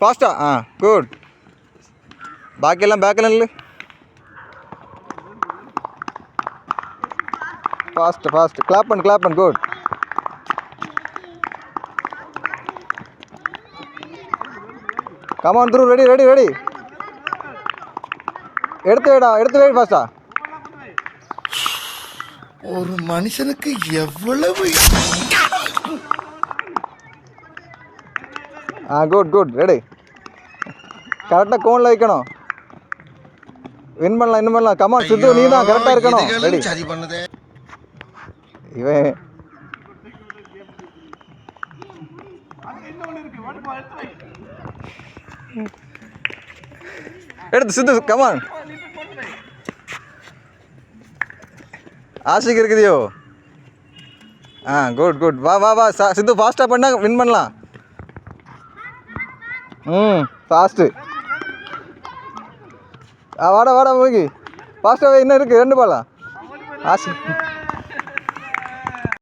ஃபாஸ்ட்டா குட். பாக்கியெல்லாம் பேக்கில் இல்லை. ஃபாஸ்ட் கிளாப் பண்ணு குட். Come on through. ரெடி. எடுத்து வை ஃபாஸ்ட்டா. ஒரு மனுஷனுக்கு எவ்வளவு குட் ரெடி. கரெக்டாக கோனில் வைக்கணும். வின் பண்ணலாம், இன்னும் பண்ணலாம். கமான் சித்து, நீ தான் கரெக்டாக இருக்கணும். ரெடி. சரி பண்ணுதே இவன் எடுத்து சித்து கமான். ஆஷிக் இருக்குதியோ. குட். வா சித்து, ஃபாஸ்ட்டாக பண்ணால் வின் பண்ணலாம். ஃபாஸ்ட்டு. வாடா மூகி, ஃபாஸ்ட்டாக இன்னும் இருக்குது 2 பாலா. ஆஷிக்